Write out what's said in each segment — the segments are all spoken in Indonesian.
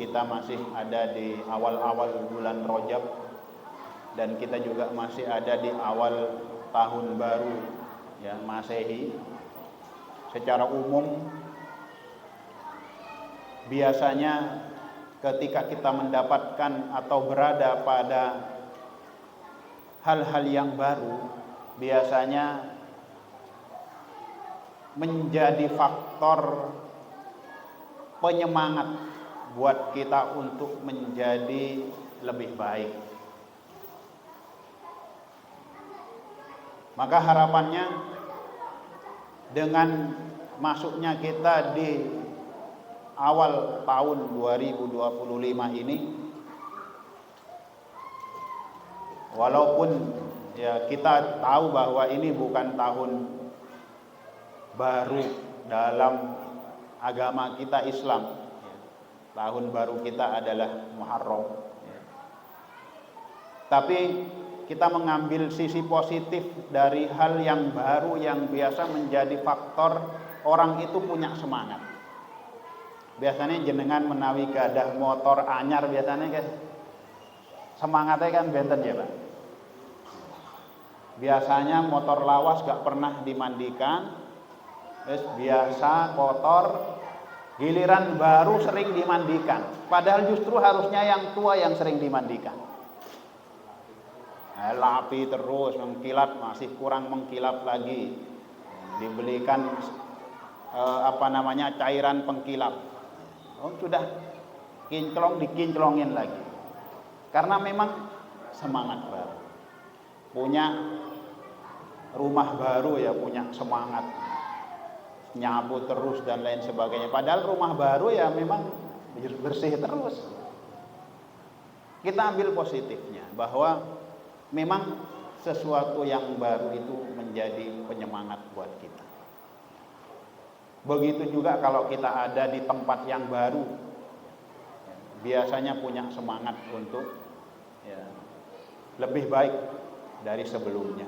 kita masih ada di awal-awal bulan Rajab dan kita juga masih ada di awal tahun baru ya Masehi. Secara umum biasanya ketika kita mendapatkan atau berada pada hal-hal yang baru, biasanya menjadi faktor penyemangat buat kita untuk menjadi lebih baik. Maka harapannya dengan masuknya kita di awal tahun 2025 ini, walaupun ya kita tahu bahwa ini bukan tahun baru dalam agama kita Islam. Tahun baru kita adalah Muharram. Tapi kita mengambil sisi positif dari hal yang baru yang biasa menjadi faktor orang itu punya semangat. Biasanya jenengan menawi gadah motor anyar biasanya guys, semangatnya kan benten ya Pak. Biasanya motor lawas gak pernah dimandikan, terus biasa kotor, giliran baru sering dimandikan. Padahal justru harusnya yang tua yang sering dimandikan. Lapi terus mengkilap, masih kurang mengkilap lagi, dibelikan cairan pengkilap. Oh sudah kinclong dikinclongin lagi, karena memang semangat baru, punya rumah baru ya, punya semangat nyapu terus dan lain sebagainya. Padahal rumah baru ya memang bersih terus. Kita ambil positifnya bahwa memang sesuatu yang baru itu menjadi penyemangat buat kita. Begitu juga kalau kita ada di tempat yang baru, biasanya punya semangat untuk ya, lebih baik dari sebelumnya.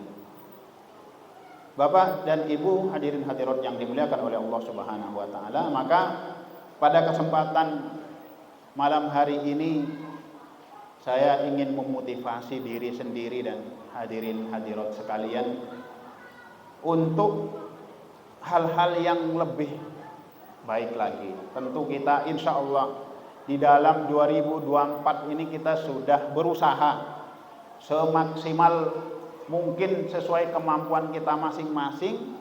Bapak dan Ibu hadirin hadirat yang dimuliakan oleh Allah Subhanahu wa taala, maka pada kesempatan malam hari ini saya ingin memotivasi diri sendiri dan hadirin hadirat sekalian untuk hal-hal yang lebih baik lagi. Tentu kita insya Allah di dalam 2024 ini kita sudah berusaha semaksimal mungkin sesuai kemampuan kita masing-masing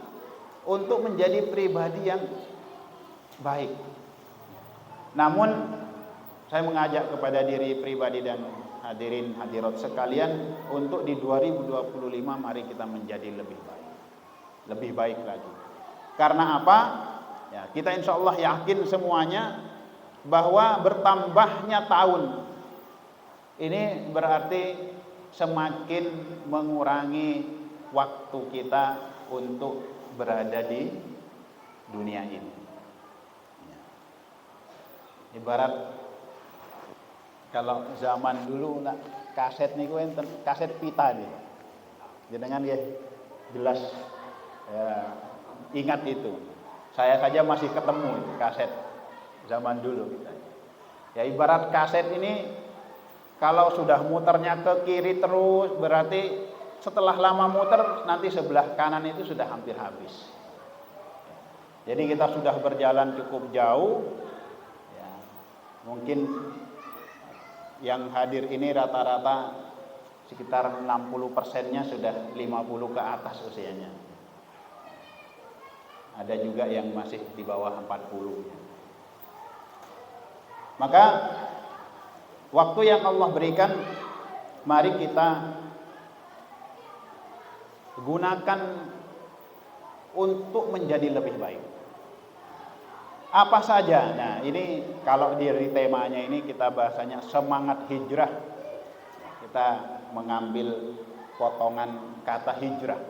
untuk menjadi pribadi yang baik. Namun saya mengajak kepada diri pribadi dan hadirin hadirat sekalian untuk di 2025 mari kita menjadi lebih baik. Lebih baik lagi. Karena apa? Ya, kita insya Allah yakin semuanya bahwa bertambahnya tahun ini berarti semakin mengurangi waktu kita untuk berada di dunia ini. Ibarat kalau zaman dulu nak kaset niku enten kaset pita nih. Jenengan ya jelas ya, ingat itu. Saya saja masih ketemu kaset zaman dulu kita. Ya ibarat kaset ini kalau sudah muternya ke kiri terus berarti setelah lama muter nanti sebelah kanan itu sudah hampir habis. Jadi kita sudah berjalan cukup jauh. Ya, mungkin yang hadir ini rata-rata sekitar 60%-nya sudah 50 ke atas usianya. Ada juga yang masih di bawah 40. Maka waktu yang Allah berikan, mari kita gunakan untuk menjadi lebih baik. Apa saja? Nah ini kalau dari temanya ini kita bahasanya semangat hijrah. Kita mengambil potongan kata hijrah.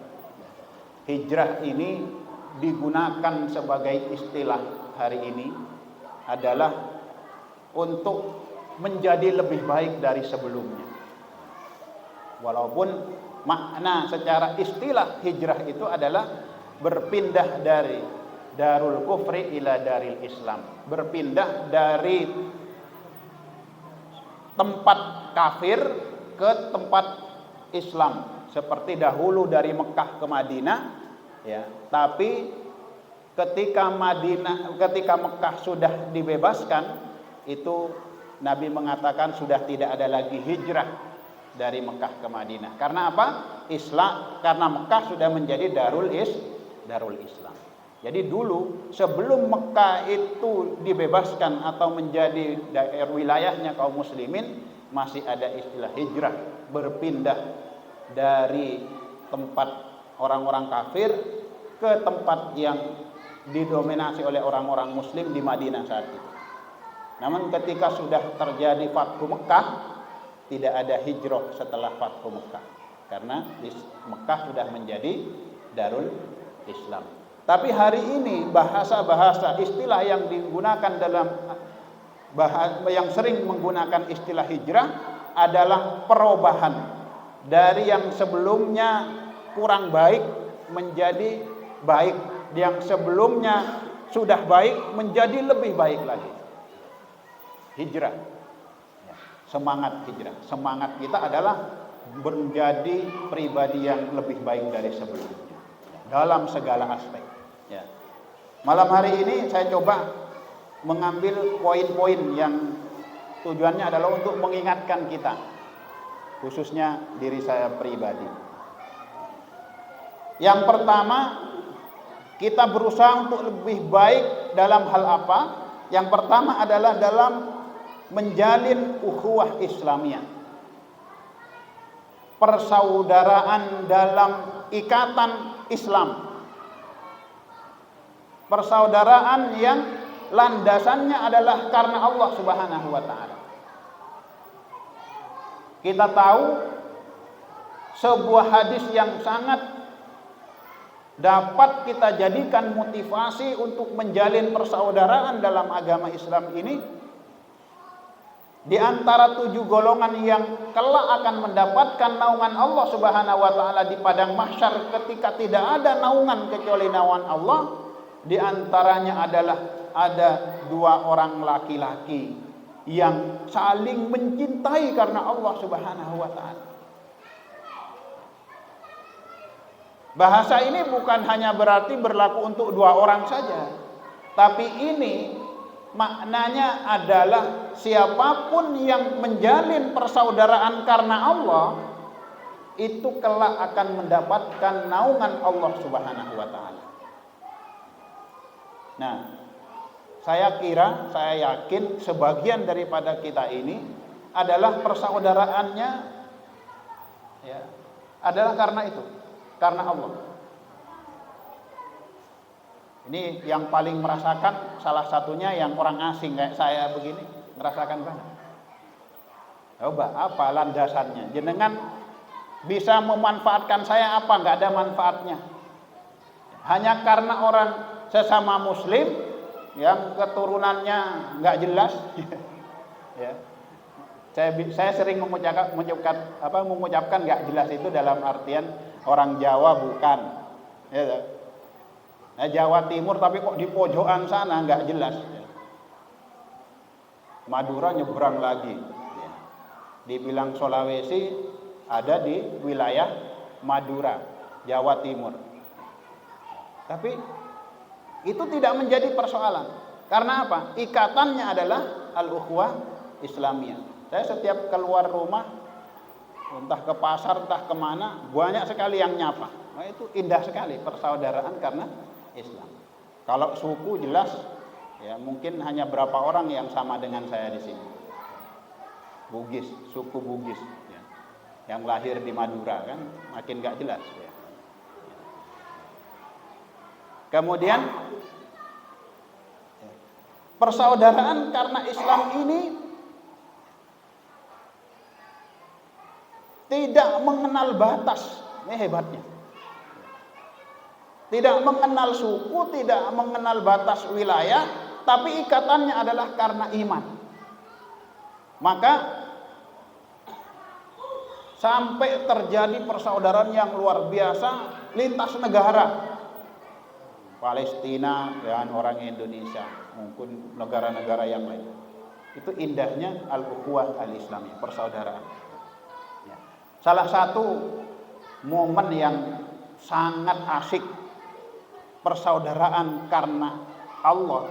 Hijrah ini digunakan sebagai istilah hari ini adalah untuk menjadi lebih baik dari sebelumnya. Walaupun makna secara istilah hijrah itu adalah berpindah dari darul kufri ila daril Islam, berpindah dari tempat kafir ke tempat Islam, seperti dahulu dari Mekah ke Madinah, ya. Tapi ketika Mekah sudah dibebaskan, itu Nabi mengatakan sudah tidak ada lagi hijrah dari Mekah ke Madinah. Karena apa? Karena Mekah sudah menjadi Darul Islam. Jadi dulu sebelum Mekah itu dibebaskan atau menjadi wilayahnya kaum muslimin, masih ada istilah hijrah, berpindah dari tempat orang-orang kafir ke tempat yang didominasi oleh orang-orang muslim di Madinah saat itu. Namun ketika sudah terjadi Fathu Mekah, tidak ada hijrah setelah Fathu Mekah, karena Mekah sudah menjadi Darul Islam. Tapi hari ini bahasa-bahasa istilah yang digunakan yang sering menggunakan istilah hijrah adalah perubahan dari yang sebelumnya kurang baik menjadi baik, yang sebelumnya sudah baik menjadi lebih baik lagi. Hijrah, semangat hijrah, semangat kita adalah menjadi pribadi yang lebih baik dari sebelumnya dalam segala aspek. Ya. Malam hari ini saya coba mengambil poin-poin yang tujuannya adalah untuk mengingatkan kita, khususnya diri saya pribadi. Yang pertama, kita berusaha untuk lebih baik dalam hal apa? Yang pertama adalah dalam menjalin ukhuwah Islamiyah, persaudaraan dalam ikatan Islam, persaudaraan yang landasannya adalah karena Allah Subhanahu wa taala. Kita tahu sebuah hadis yang sangat dapat kita jadikan motivasi untuk menjalin persaudaraan dalam agama Islam ini. Di antara 7 golongan yang kelak akan mendapatkan naungan Allah Subhanahu wa taala di padang mahsyar ketika tidak ada naungan kecuali naungan Allah, di antaranya adalah ada 2 orang laki-laki yang saling mencintai karena Allah Subhanahu wa taala. Bahasa ini bukan hanya berarti berlaku untuk 2 orang saja, tapi ini maknanya adalah siapapun yang menjalin persaudaraan karena Allah, itu kelak akan mendapatkan naungan Allah Subhanahu wa taala. Nah, saya yakin sebagian daripada kita ini adalah persaudaraannya ya, adalah karena itu, karena Allah. Ini yang paling merasakan salah satunya yang orang asing kayak saya begini, merasakan banget. Coba apa landasannya? Jenengan bisa memanfaatkan saya apa? Nggak ada manfaatnya. Hanya karena orang sesama muslim yang keturunannya nggak jelas. Ya. Saya sering mengucapkan nggak jelas itu dalam artian orang Jawa bukan. Ya. Nah, Jawa Timur tapi kok di pojokan sana nggak jelas. Madura nyebrang lagi. Dibilang Sulawesi ada di wilayah Madura, Jawa Timur. Tapi itu tidak menjadi persoalan. Karena apa? Ikatannya adalah al-ukhuwah Islamiyah. Saya setiap keluar rumah, entah ke pasar, entah kemana, banyak sekali yang nyapa. Nah, itu indah sekali persaudaraan karena Islam. Kalau suku jelas, ya mungkin hanya berapa orang yang sama dengan saya di sini. Bugis, suku Bugis, ya. Yang lahir di Madura kan, makin gak jelas. Ya. Kemudian persaudaraan karena Islam ini tidak mengenal batas. Ini hebatnya. Tidak mengenal suku, tidak mengenal batas wilayah, tapi ikatannya adalah karena iman. Maka sampai terjadi persaudaraan yang luar biasa lintas negara. Palestina dengan orang Indonesia, maupun negara-negara yang lain. Itu indahnya al-ukhuwah al-islamiyah, persaudaraan. Ya. Salah satu momen yang sangat asik persaudaraan karena Allah,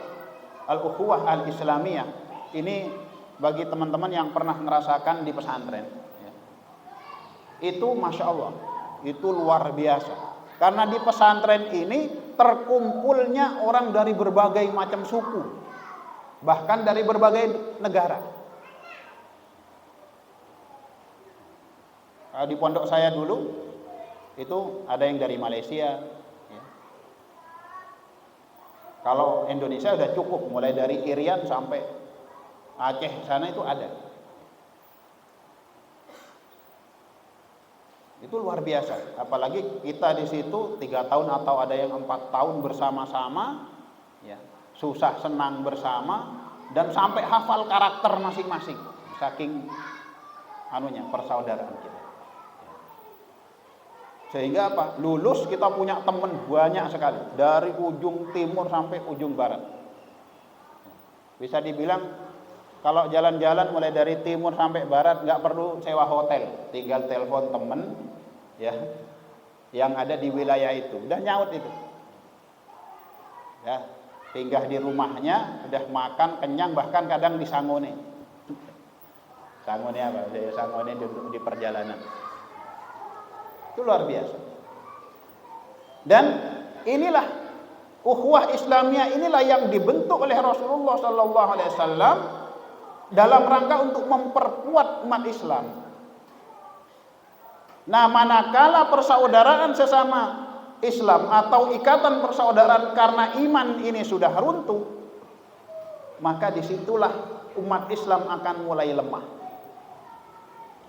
al-ukhuwah al-islamiyah, ini bagi teman-teman yang pernah merasakan di pesantren, ya, itu Masya Allah, itu luar biasa. Karena di pesantren ini terkumpulnya orang dari berbagai macam suku, bahkan dari berbagai negara. Di pondok saya dulu itu ada yang dari Malaysia, ya. Kalau Indonesia udah cukup, mulai dari Irian sampai Aceh sana itu ada. Itu luar biasa. Apalagi kita di situ 3 tahun atau ada yang 4 tahun bersama-sama, ya, susah senang bersama dan sampai hafal karakter masing-masing. Saking anunya persaudaraan kita. Sehingga apa? Lulus kita punya teman banyak sekali dari ujung timur sampai ujung barat. Bisa dibilang kalau jalan-jalan mulai dari timur sampai barat nggak perlu sewa hotel, tinggal telepon temen, ya, yang ada di wilayah itu, udah nyaut itu. Ya, singgah di rumahnya, udah makan kenyang, bahkan kadang disangone. Sangone apa? Sangone di perjalanan. Itu luar biasa. Dan inilah ukhuwah Islamiyah, inilah yang dibentuk oleh Rasulullah sallallahu alaihi wasallam dalam rangka untuk memperkuat umat Islam. Nah, manakala persaudaraan sesama Islam atau ikatan persaudaraan karena iman ini sudah runtuh, maka disitulah umat Islam akan mulai lemah.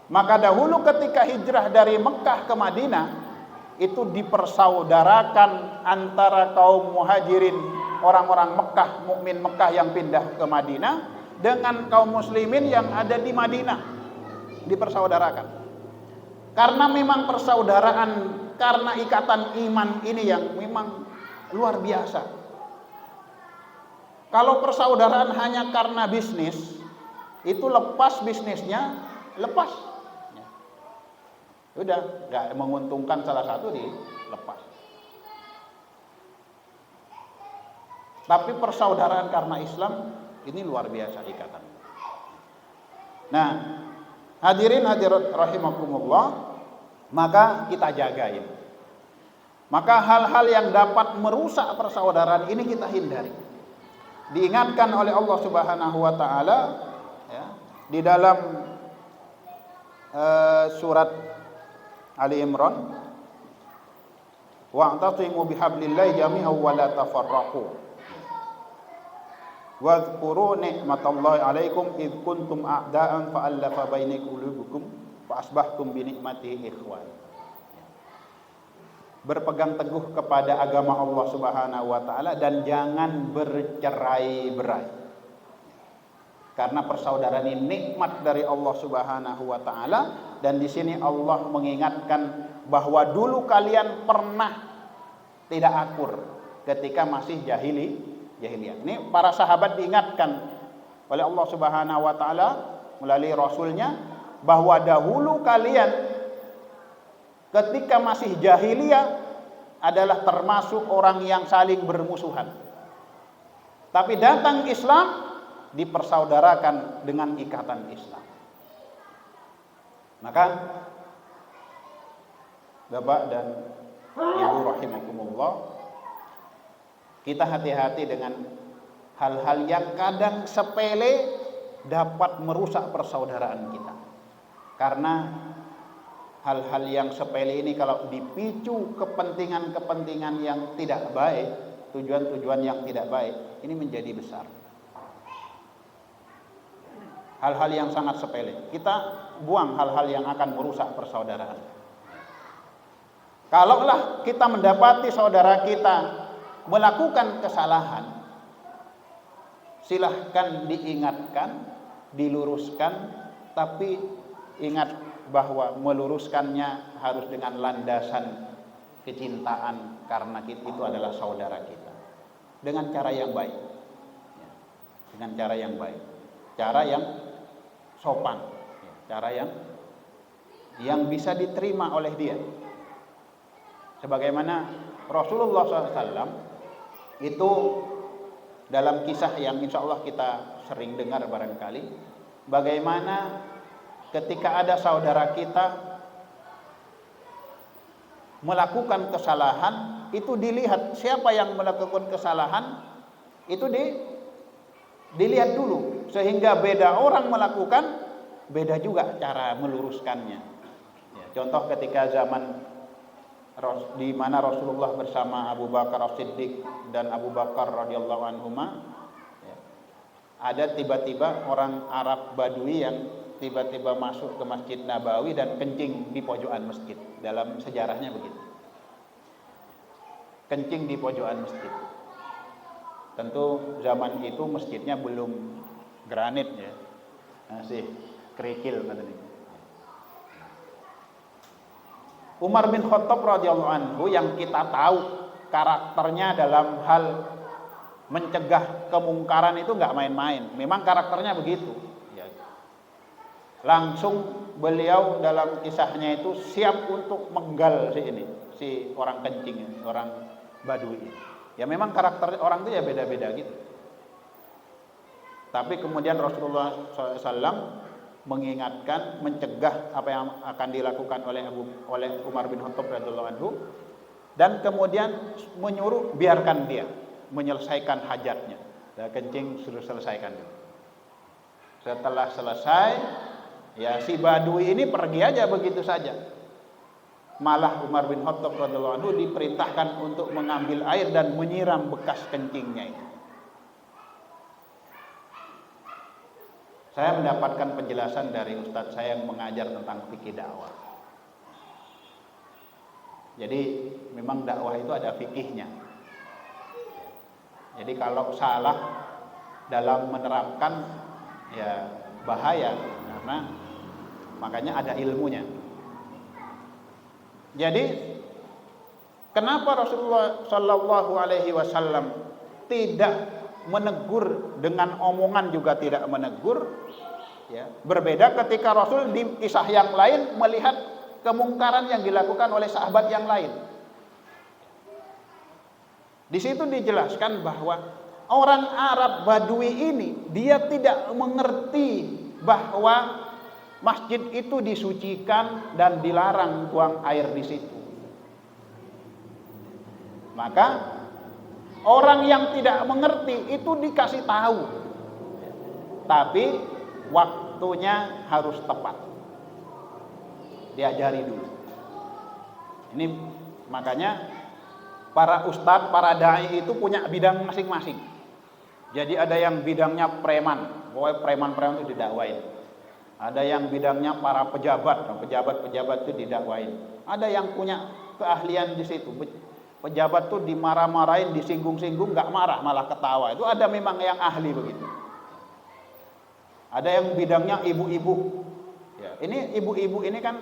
Maka dahulu ketika hijrah dari Mekah ke Madinah, itu dipersaudarakan antara kaum muhajirin, orang-orang Mekah, mukmin Mekah yang pindah ke Madinah, dengan kaum muslimin yang ada di Madinah, dipersaudarakan. Karena memang persaudaraan karena ikatan iman ini yang memang luar biasa. Kalau persaudaraan hanya karena bisnis, itu lepas bisnisnya, lepas. Udah, gak menguntungkan salah satu, dilepas. Tapi persaudaraan karena Islam ini luar biasa ikatan. Nah, hadirin hadirat rahimakumullah, maka kita jaga ini. Maka hal-hal yang dapat merusak persaudaraan ini kita hindari. Diingatkan oleh Allah Subhanahu wa taala, ya, di dalam surat Ali Imran, wa'tasimu bihablillahi jami'an wa la tafarraqu wadhkuru ni'matallahi 'alaikum id kuntum a'da'an fa'alafa baina qulubikum fa asbahtum bi ni'matihi ikhwan. Berpegang teguh kepada agama Allah Subhanahu wa taala dan jangan bercerai-berai. Karena persaudaraan ini nikmat dari Allah Subhanahu wa taala, dan di sini Allah mengingatkan bahwa dulu kalian pernah tidak akur ketika masih jahiliyah. Ini para sahabat diingatkan oleh Allah Subhanahu wa taala melalui rasulnya bahwa dahulu kalian ketika masih jahiliyah adalah termasuk orang yang saling bermusuhan. Tapi datang Islam, dipersaudarakan dengan ikatan Islam. Maka Bapak dan Ibu rahimakumullah, kita hati-hati dengan hal-hal yang kadang sepele dapat merusak persaudaraan kita. Karena hal-hal yang sepele ini kalau dipicu kepentingan-kepentingan yang tidak baik, tujuan-tujuan yang tidak baik, ini menjadi besar. Hal-hal yang sangat sepele, kita buang hal-hal yang akan merusak persaudaraan. Kalaulah kita mendapati saudara kita melakukan kesalahan, silahkan diingatkan, diluruskan, tapi ingat bahwa meluruskannya harus dengan landasan kecintaan, karena itu adalah saudara kita, dengan cara yang baik, dengan cara yang baik. cara yang sopan, cara yang bisa diterima oleh dia. Sebagaimana Rasulullah SAW itu dalam kisah yang insya Allah kita sering dengar barangkali, bagaimana ketika ada saudara kita melakukan kesalahan, itu dilihat siapa yang melakukan kesalahan, itu dilihat dulu, sehingga beda orang melakukan, beda juga cara meluruskannya. Ya, contoh ketika zaman di mana Rasulullah bersama Abu Bakar As-Siddiq dan Abu Bakar radhiyallahu anhuma, ya, ada tiba-tiba orang Arab Badui yang tiba-tiba masuk ke Masjid Nabawi dan kencing di pojokan masjid. Dalam sejarahnya begitu. Kencing di pojokan masjid. Tentu zaman itu masjidnya belum granit ya. Masih kerikil katanya. Umar bin Khattab radhiyallahu anhu yang kita tahu karakternya dalam hal mencegah kemungkaran itu nggak main-main. Memang karakternya begitu. Ya. Langsung beliau dalam kisahnya itu siap untuk menggal si orang kencing, orang Badui. Ya memang karakter orang itu ya beda-beda gitu. Tapi kemudian Rasulullah SAW mengingatkan, mencegah apa yang akan dilakukan oleh Umar bin Khattab radhiyallahu anhu, dan kemudian menyuruh biarkan dia menyelesaikan hajatnya. Dan kencing suruh selesaikan dulu. Setelah selesai, ya si Badui ini pergi aja begitu saja. Malah Umar bin Khattab radhiyallahu anhu diperintahkan untuk mengambil air dan menyiram bekas kencingnya itu. Saya mendapatkan penjelasan dari ustadz saya yang mengajar tentang fikih dakwah. Jadi memang dakwah itu ada fikihnya. Jadi kalau salah dalam menerapkan ya bahaya, karena makanya ada ilmunya. Jadi kenapa Rasulullah Shallallahu Alaihi Wasallam tidak menegur dengan omongan, juga tidak menegur? Ya, berbeda ketika Rasul di kisah yang lain melihat kemungkaran yang dilakukan oleh sahabat yang lain. Di situ dijelaskan bahwa orang Arab Badui ini dia tidak mengerti bahwa masjid itu disucikan dan dilarang buang air di situ. Maka orang yang tidak mengerti itu dikasih tahu, tapi waktunya harus tepat. Diajari dulu. Ini makanya para ustadz, para dai itu punya bidang masing-masing. Jadi ada yang bidangnya preman, pokoknya preman-preman itu didakwain. Ada yang bidangnya para pejabat itu didakwain. Ada yang punya keahlian di situ. Pejabat tuh dimarah-marahin, disinggung-singgung, nggak marah, malah ketawa. Itu ada memang yang ahli begitu. Ada yang bidangnya ibu-ibu. Ya, ini ibu-ibu ini kan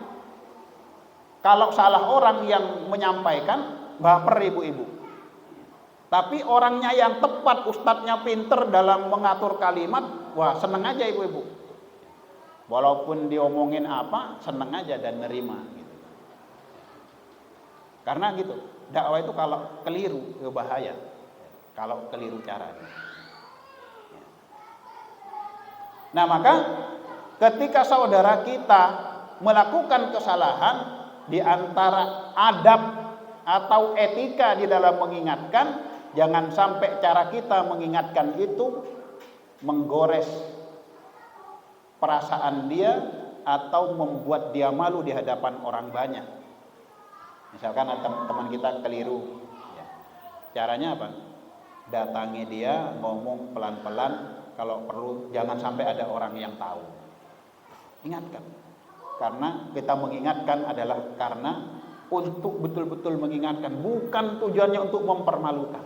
kalau salah orang yang menyampaikan, baper ibu-ibu. Tapi orangnya yang tepat, ustadznya pinter dalam mengatur kalimat, wah seneng aja ibu-ibu. Walaupun diomongin apa, seneng aja dan nerima. Gitu. Karena gitu, dakwah itu kalau keliru, bahaya. Kalau keliru caranya. Nah maka ketika saudara kita melakukan kesalahan, di antara adab atau etika di dalam mengingatkan, jangan sampai cara kita mengingatkan itu menggores perasaan dia atau membuat dia malu di hadapan orang banyak. Misalkan teman kita keliru, ya. Caranya apa? Datangi dia, ngomong pelan-pelan, kalau perlu jangan sampai ada orang yang tahu. Ingatkan. Karena kita mengingatkan adalah karena untuk betul-betul mengingatkan, bukan tujuannya untuk mempermalukan.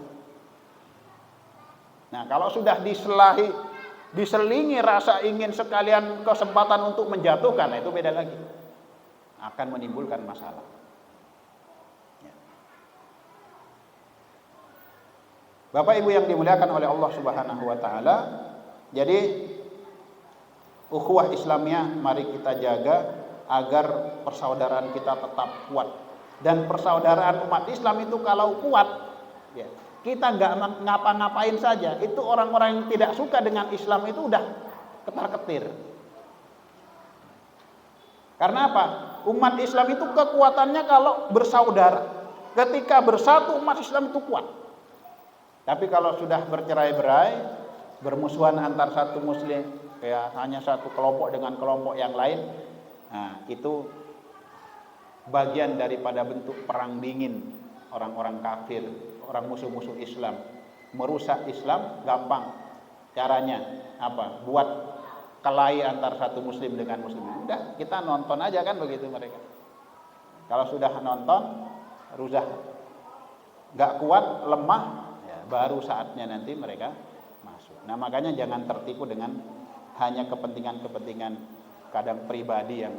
Nah, kalau sudah diselingi rasa ingin sekalian kesempatan untuk menjatuhkan, nah itu beda lagi. Akan menimbulkan masalah. Ya. Bapak Ibu yang dimuliakan oleh Allah Subhanahu wa taala, jadi ukhuwah Islamiyah mari kita jaga agar persaudaraan kita tetap kuat. Dan persaudaraan umat Islam itu kalau kuat, ya, kita nggak ngapa-ngapain saja, itu orang-orang yang tidak suka dengan Islam itu udah ketar-ketir. Karena apa? Umat Islam itu kekuatannya kalau bersaudara. Ketika bersatu umat Islam itu kuat. Tapi kalau sudah bercerai-berai, bermusuhan antar satu muslim, kayak hanya satu kelompok dengan kelompok yang lain, nah itu bagian daripada bentuk perang dingin orang-orang kafir, orang musuh-musuh Islam. Merusak Islam gampang. Caranya apa? Buat kelahi antar satu muslim dengan muslim. Udah, kita nonton aja kan begitu mereka. Kalau sudah nonton, rusak, nggak kuat, lemah, ya, baru saatnya nanti mereka masuk. Nah makanya jangan tertipu dengan hanya kepentingan-kepentingan kadang pribadi yang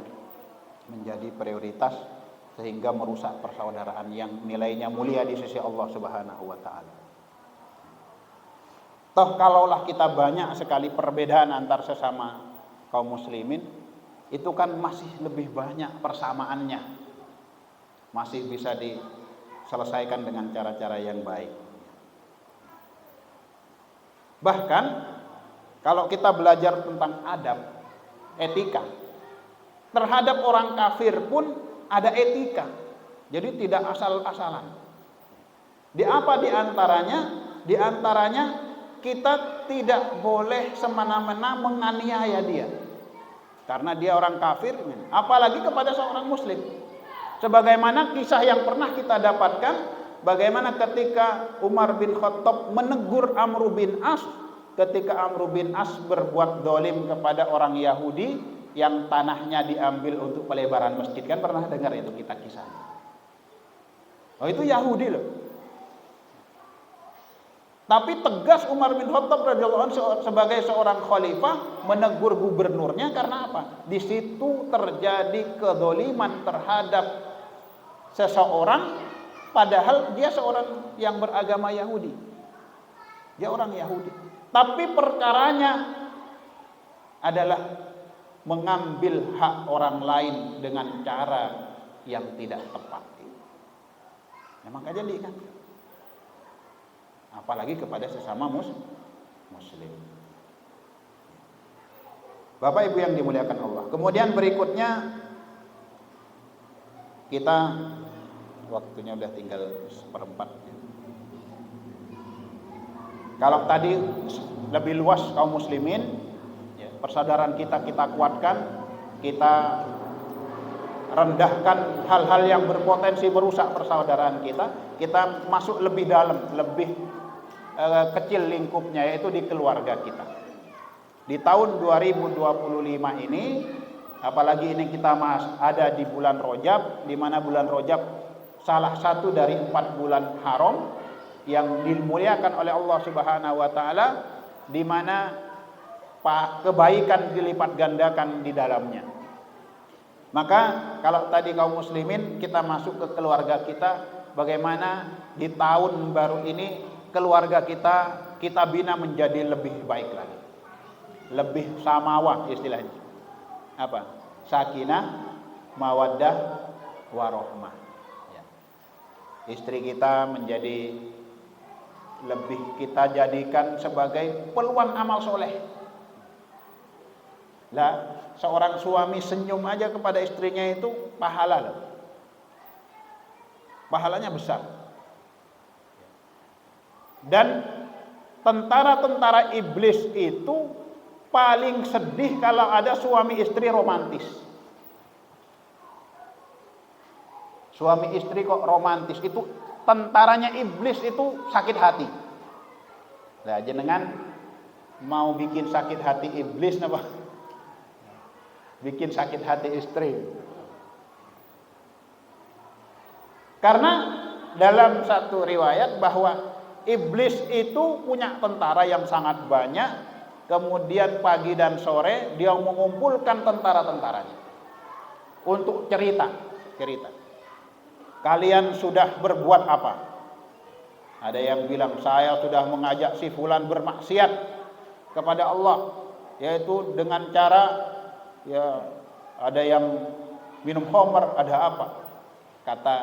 menjadi prioritas sehingga merusak persaudaraan yang nilainya mulia di sisi Allah Subhanahu wa taala. Toh kalaulah kita banyak sekali perbedaan antar sesama kaum muslimin, itu kan masih lebih banyak persamaannya. Masih bisa diselesaikan dengan cara-cara yang baik. Bahkan kalau kita belajar tentang adab, etika, terhadap orang kafir pun ada etika. Jadi tidak asal-asalan. Di apa diantaranya? Diantaranya kita tidak boleh semena-mena menganiaya dia. Karena dia orang kafir, apalagi kepada seorang muslim. Sebagaimana kisah yang pernah kita dapatkan, bagaimana ketika Umar bin Khattab menegur Amr bin As, ketika Amr bin As berbuat dolim kepada orang Yahudi yang tanahnya diambil untuk pelebaran masjid. Kan pernah dengar itu kita kisahnya. Oh itu Yahudi loh. Tapi tegas Umar bin Khattab radhiyallahu anhu sebagai seorang khalifah menegur gubernurnya karena apa? Di situ terjadi kedoliman terhadap seseorang padahal dia seorang yang beragama Yahudi. Dia orang Yahudi. Tapi perkaranya adalah mengambil hak orang lain dengan cara yang tidak tepat. Memang jadi kan? Apalagi kepada sesama muslim. Bapak Ibu yang dimuliakan Allah. Kemudian berikutnya kita waktunya udah tinggal seperempat. Kalau tadi lebih luas kaum muslimin, ya, persaudaraan kita kuatkan, kita rendahkan hal-hal yang berpotensi merusak persaudaraan kita masuk lebih dalam, lebih kecil lingkupnya, yaitu di keluarga kita. Di tahun 2025 ini, apalagi ini kita ada di bulan Rajab, di mana bulan Rajab salah satu dari 4 bulan haram yang dimuliakan oleh Allah Subhanahu wa taala, di mana kebaikan dilipat gandakan di dalamnya. Maka kalau tadi kaum muslimin kita masuk ke keluarga kita, bagaimana di tahun baru ini keluarga kita bina menjadi lebih baik lagi, lebih samawah istilahnya. Apa? Sakinah, mawaddah, warohmah. Ya. Istri kita menjadi lebih kita jadikan sebagai peluang amal soleh. Lah, seorang suami senyum aja kepada istrinya itu pahala loh. Pahalanya besar. Dan tentara-tentara iblis itu paling sedih kalau ada suami istri romantis. Suami istri kok romantis, itu tentaranya iblis itu sakit hati. Nah, jenengan mau bikin sakit hati iblis apa? Bikin sakit hati istri. Karena dalam satu riwayat bahwa iblis itu punya tentara yang sangat banyak, kemudian pagi dan sore dia mengumpulkan tentara-tentaranya untuk cerita. Kalian sudah berbuat apa? Ada yang bilang saya sudah mengajak si fulan bermaksiat kepada Allah. yaitu dengan cara ya ada yang minum khamar, ada apa? Kata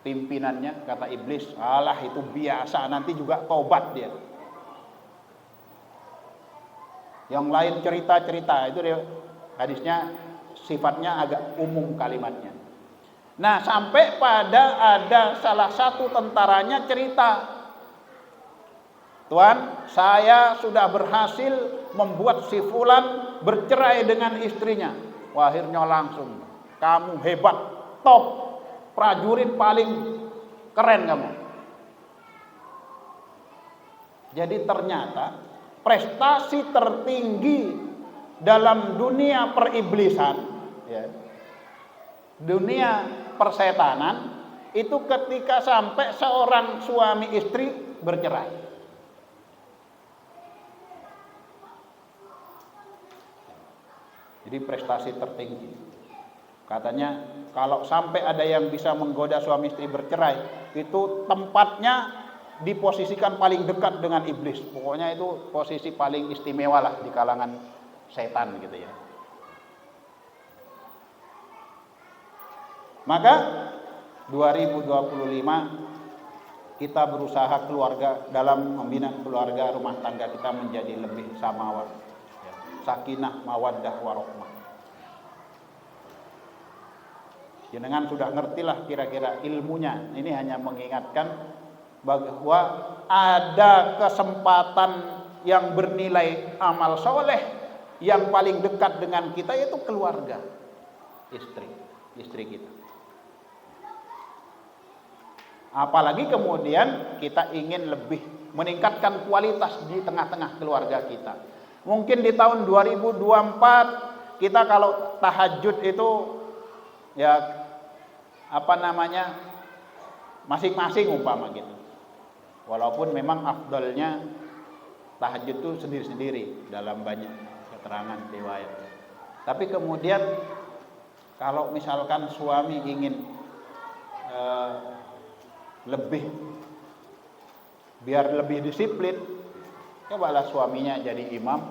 pimpinannya, kata iblis, alah itu biasa, nanti juga tobat dia. Yang lain cerita-cerita, itu dia hadisnya sifatnya agak umum kalimatnya. Nah, sampai pada ada salah satu tentaranya cerita, Tuan, saya sudah berhasil membuat si fulan bercerai dengan istrinya. Wah, akhirnya langsung, kamu hebat, top, prajurit paling keren kamu. Jadi ternyata prestasi tertinggi dalam dunia periblisan, ya, dunia persetanan, itu ketika sampai seorang suami istri bercerai. Jadi prestasi tertinggi. Katanya kalau sampai ada yang bisa menggoda suami istri bercerai, itu tempatnya diposisikan paling dekat dengan iblis. Pokoknya itu posisi paling istimewa lah di kalangan setan gitu ya. Maka 2025 kita berusaha keluarga, dalam membina keluarga rumah tangga kita menjadi lebih samawa, ya. Sakinah, mawaddah, warahmah. Jenengan sudah ngertilah kira-kira ilmunya. Ini hanya mengingatkan bahwa ada kesempatan yang bernilai amal soleh yang paling dekat dengan kita, yaitu keluarga, istri kita. Apalagi kemudian kita ingin lebih meningkatkan kualitas di tengah-tengah keluarga kita. Mungkin di tahun 2024 kita kalau tahajud itu ya masing-masing umpama gitu. Walaupun memang afdalnya tahajud itu sendiri-sendiri dalam banyak keterangan riwayat. Tapi kemudian kalau misalkan suami ingin biar lebih disiplin, cobalah suaminya jadi imam,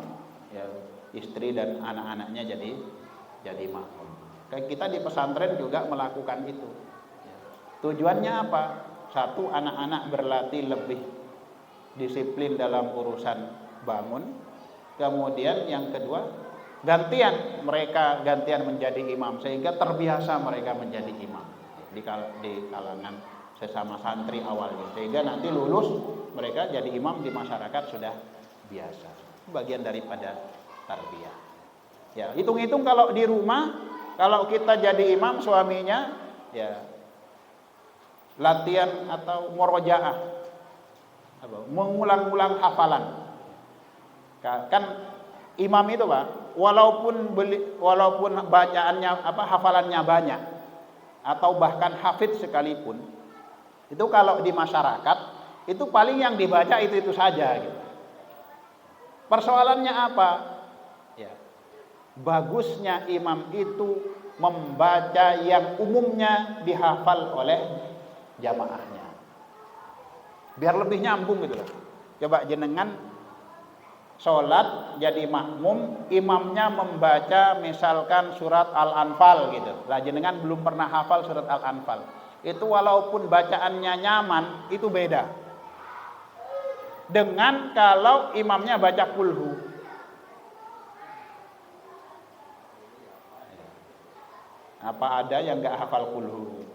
ya, istri dan anak-anaknya jadi makmum. Kayak kita di pesantren juga melakukan itu. Tujuannya apa? Satu, anak-anak berlatih lebih disiplin dalam urusan bangun. Kemudian yang kedua, mereka gantian menjadi imam, sehingga terbiasa mereka menjadi imam di kalangan sesama santri awalnya, sehingga nanti lulus mereka jadi imam di masyarakat sudah biasa. Bagian daripada tarbiyah. Ya, hitung-hitung kalau di rumah, kalau kita jadi imam, suaminya ya latihan atau murojaah, mengulang-ulang hafalan. Kan imam itu Pak, walaupun bacaannya hafalannya banyak atau bahkan hafidz sekalipun, itu kalau di masyarakat itu paling yang dibaca itu saja gitu. Persoalannya apa? Ya, bagusnya imam itu membaca yang umumnya dihafal oleh jamaahnya, biar lebih nyambung gitu loh. Coba jenengan sholat jadi makmum, imamnya membaca misalkan surat Al-Anfal gitu. Lah jenengan belum pernah hafal surat Al-Anfal. Itu walaupun bacaannya nyaman, itu beda dengan kalau imamnya baca kulhu. Apa ada yang gak hafal kulhu?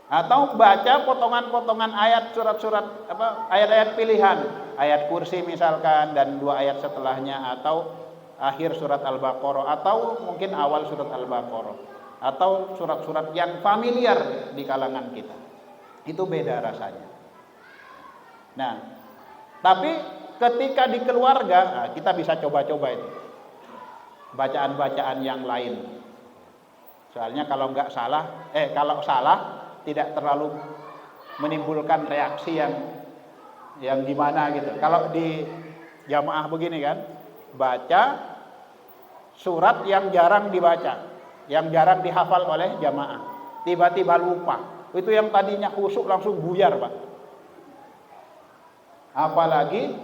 Atau baca potongan-potongan ayat, surat-surat ayat-ayat pilihan, ayat kursi misalkan dan 2 ayat setelahnya, atau akhir surat Al-Baqarah, atau mungkin awal surat Al-Baqarah, atau surat-surat yang familiar di kalangan kita. Itu beda rasanya. Nah, tapi ketika di keluarga, kita bisa coba-coba itu bacaan-bacaan yang lain. Soalnya kalau salah tidak terlalu menimbulkan reaksi yang gimana gitu. Kalau di jamaah begini kan, baca surat yang jarang dibaca, yang jarang dihafal oleh jamaah, tiba-tiba lupa. Itu yang tadinya khusyuk langsung buyar Pak. Apalagi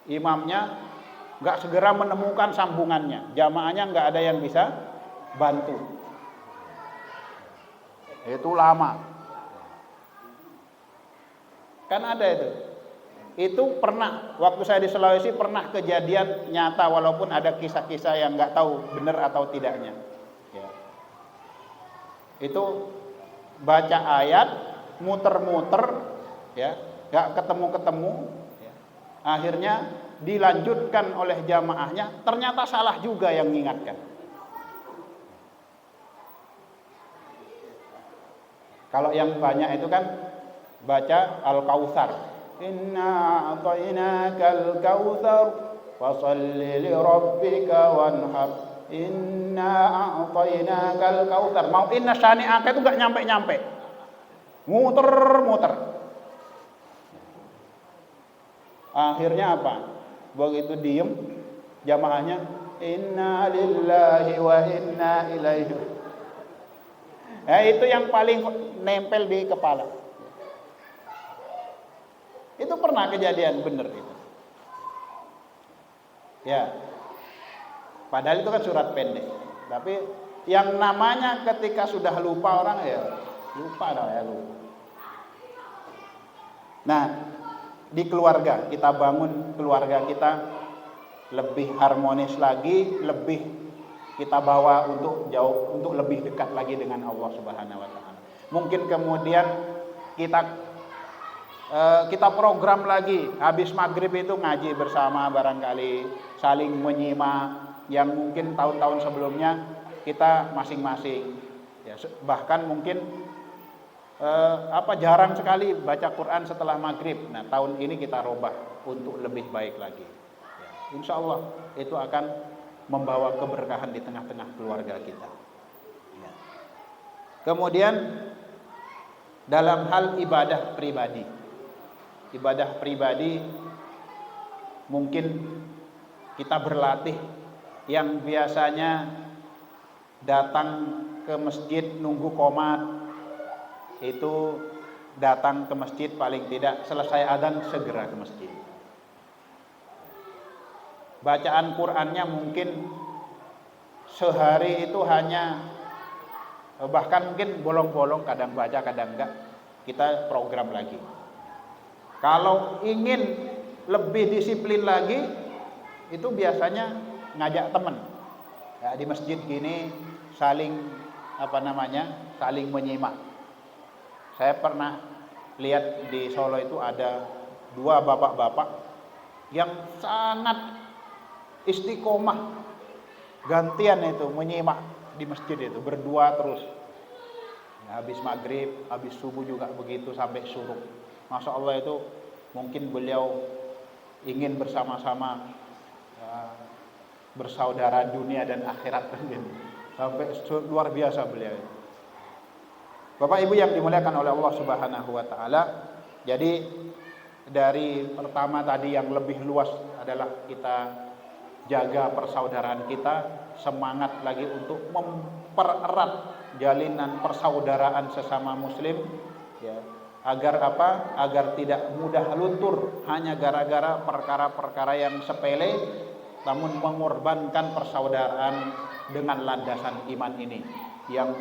imamnya nggak segera menemukan sambungannya, jamaahnya nggak ada yang bisa bantu. Itu lama. Kan ada itu. Itu pernah, waktu saya di Sulawesi pernah kejadian nyata walaupun ada kisah-kisah yang nggak tahu benar atau tidaknya. Ya. Itu baca ayat, muter-muter, ya, nggak ketemu-ketemu. Ya. Akhirnya dilanjutkan oleh jamaahnya, ternyata salah juga yang mengingatkan. Kalau yang banyak itu kan baca Al-Kautsar. Inna a'tainakal kautsar fasholli li rabbika wanhar. Inna a'tainakal kautsar. Mau inna syani'aka itu enggak nyampe-nyampe. Muter-muter. Akhirnya apa? Begitu diem jamaahnya, inna lillahi wa inna ilaihi. Itu yang paling nempel di kepala. Itu pernah kejadian bener itu. Ya. Padahal itu kan surat pendek. Tapi yang namanya ketika sudah lupa orang ya lupa dah ya lupa. Nah, di keluarga kita bangun keluarga kita lebih harmonis lagi, lebih kita bawa untuk jauh, untuk lebih dekat lagi dengan Allah Subhanahu wa taala. Mungkin kemudian kita program lagi habis maghrib itu ngaji bersama, barangkali saling menyimak yang mungkin tahun-tahun sebelumnya kita masing-masing ya, bahkan mungkin jarang sekali baca Quran setelah maghrib. Nah, tahun ini kita robah untuk lebih baik lagi ya, insya Allah itu akan membawa keberkahan di tengah-tengah keluarga kita ya. Kemudian dalam hal ibadah pribadi mungkin kita berlatih. Yang biasanya datang ke masjid nunggu qomat, itu datang ke masjid paling tidak selesai adzan segera ke masjid. Bacaan Qur'annya mungkin sehari itu hanya, bahkan mungkin bolong-bolong, kadang baca kadang enggak. Kita program lagi. Kalau ingin lebih disiplin lagi, itu biasanya ngajak teman. Ya, di masjid gini saling saling menyimak. Saya pernah lihat di Solo itu ada dua bapak-bapak yang sangat istiqomah, gantian itu menyimak di masjid itu, berdua terus. Ya, habis maghrib, habis subuh juga begitu sampai syuruk. Masya Allah, itu mungkin beliau ingin bersama-sama bersaudara dunia dan akhirat mungkin. Sampai luar biasa beliau. Bapak Ibu yang dimuliakan oleh Allah Subhanahu wa taala. Jadi dari pertama tadi yang lebih luas adalah kita jaga persaudaraan kita, semangat lagi untuk mempererat jalinan persaudaraan sesama muslim ya. Agar apa? Agar tidak mudah luntur hanya gara-gara perkara-perkara yang sepele, namun mengorbankan persaudaraan dengan landasan iman ini yang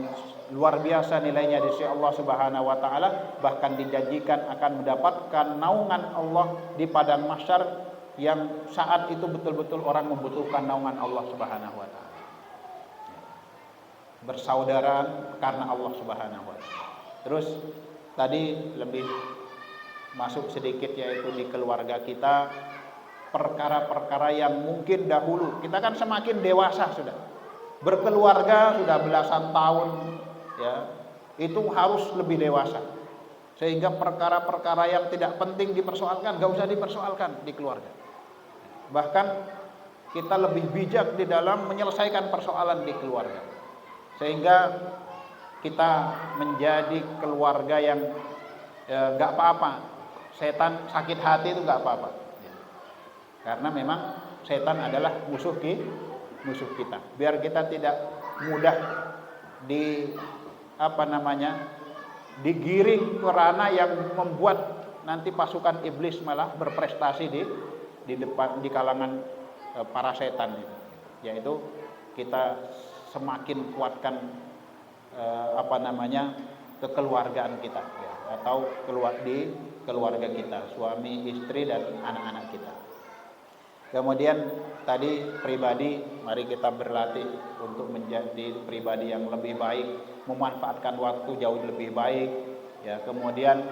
luar biasa nilainya di sisi Allah Subhanahu wa taala, bahkan dijanjikan akan mendapatkan naungan Allah di padang mahsyar yang saat itu betul-betul orang membutuhkan naungan Allah Subhanahu wa taala. Bersaudara karena Allah Subhanahu wa taala. Terus tadi lebih masuk sedikit yaitu di keluarga kita, perkara-perkara yang mungkin dahulu kita kan semakin dewasa sudah, berkeluarga sudah belasan tahun ya, itu harus lebih dewasa sehingga perkara-perkara yang tidak penting dipersoalkan gak usah dipersoalkan di keluarga. Bahkan kita lebih bijak di dalam menyelesaikan persoalan di keluarga sehingga kita menjadi keluarga yang gak apa-apa setan sakit hati itu gak apa-apa ya. Karena memang setan adalah musuh kita. Biar kita tidak mudah digiring ke ranah yang membuat nanti pasukan iblis malah berprestasi di kalangan para setan itu, yaitu kita semakin kuatkan kekeluargaan kita, ya, atau di keluarga kita, suami, istri, dan anak-anak kita. Kemudian tadi pribadi, mari kita berlatih untuk menjadi pribadi yang lebih baik, memanfaatkan waktu jauh lebih baik, ya. Kemudian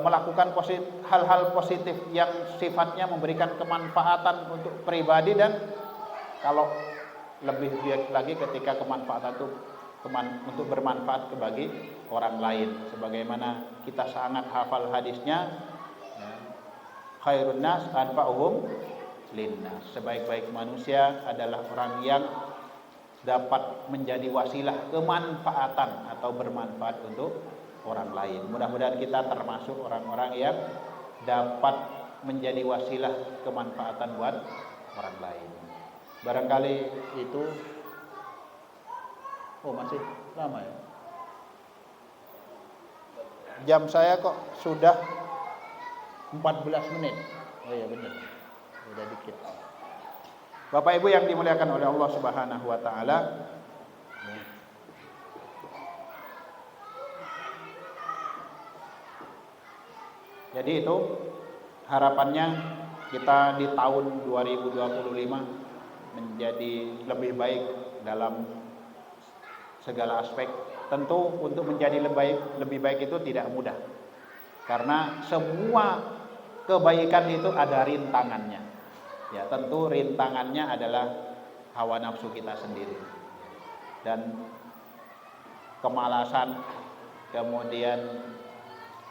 melakukan hal-hal positif yang sifatnya memberikan kemanfaatan untuk pribadi, dan kalau lebih baik lagi ketika kemanfaatan itu untuk bermanfaat bagi orang lain, sebagaimana kita sangat hafal hadisnya, ya, khairun nas anfa'uhum linnas, sebaik-baik manusia adalah orang yang dapat menjadi wasilah kemanfaatan atau bermanfaat untuk orang lain. Mudah-mudahan kita termasuk orang-orang yang dapat menjadi wasilah kemanfaatan buat orang lain. Barangkali itu. Oh, masih lama ya? Jam saya kok sudah 14 menit. Oh iya benar. Udah dikit. Bapak Ibu yang dimuliakan oleh Allah Subhanahu wa taala. Jadi itu harapannya kita di tahun 2025 menjadi lebih baik dalam segala aspek. Tentu untuk menjadi lebih baik itu tidak mudah, karena semua kebaikan itu ada rintangannya. Ya, tentu rintangannya adalah hawa nafsu kita sendiri dan kemalasan, kemudian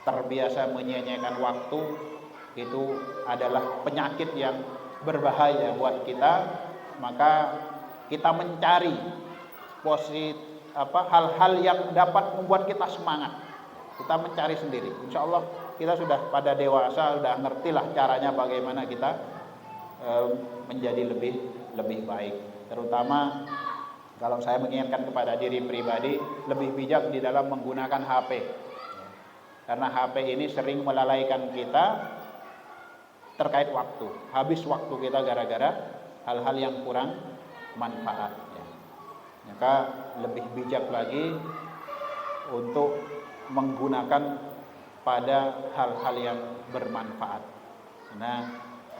terbiasa menyia-nyiakan waktu, itu adalah penyakit yang berbahaya buat kita. Maka kita mencari hal-hal yang dapat membuat kita semangat. Kita mencari sendiri. Insya Allah kita sudah pada dewasa, sudah ngertilah caranya bagaimana kita menjadi lebih baik. Terutama kalau saya mengingatkan kepada diri pribadi, lebih bijak di dalam menggunakan HP. Karena HP ini sering melalaikan kita terkait waktu. Habis waktu kita gara-gara hal-hal yang kurang manfaat. Maka lebih bijak lagi untuk menggunakan pada hal-hal yang bermanfaat. Karena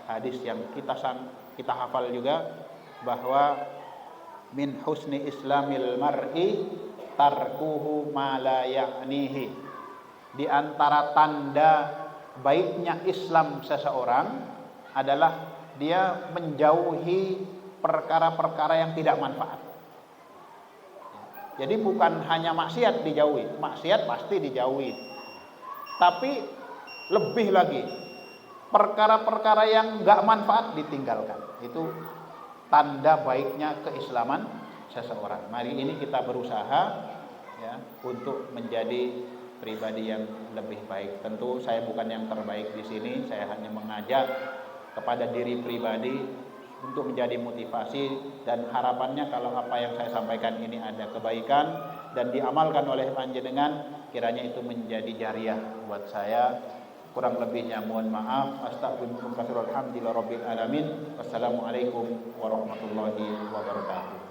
hadis yang kita hafal juga, bahwa min husni islamil mar'i tarkuhu ma la ya'nihi. Di antara tanda baiknya Islam seseorang adalah dia menjauhi perkara-perkara yang tidak manfaat. Jadi bukan hanya maksiat dijauhi, maksiat pasti dijauhi, tapi lebih lagi perkara-perkara yang gak manfaat ditinggalkan. Itu tanda baiknya keislaman seseorang. Mari ini kita berusaha, ya, untuk menjadi pribadi yang lebih baik. Tentu saya bukan yang terbaik di sini, saya hanya mengajak kepada diri pribadi untuk menjadi motivasi, dan harapannya kalau apa yang saya sampaikan ini ada kebaikan dan diamalkan oleh panjenengan, kiranya itu menjadi jariah buat saya. Kurang lebihnya mohon maaf. Astagfirullahaladzim. Alhamdulillahirabbil alamin. Wassalamualaikum warahmatullahi wabarakatuh.